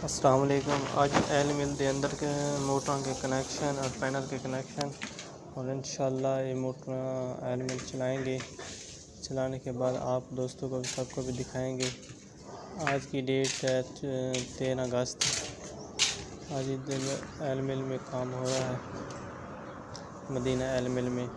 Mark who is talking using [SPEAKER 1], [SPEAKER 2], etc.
[SPEAKER 1] अस्सलाम वालेकुम। आज एल मिल के अंदर के मोटर के कनेक्शन और पैनल के कनेक्शन और इंशाल्लाह ये मोटर एल मिल चलाएंगे। चलाने के बाद आप दोस्तों को सबको भी दिखाएंगे। आज की डेट है 13 अगस्त। आज इस दिन एल मिल में काम हो रहा है, मदीना एल मिल में।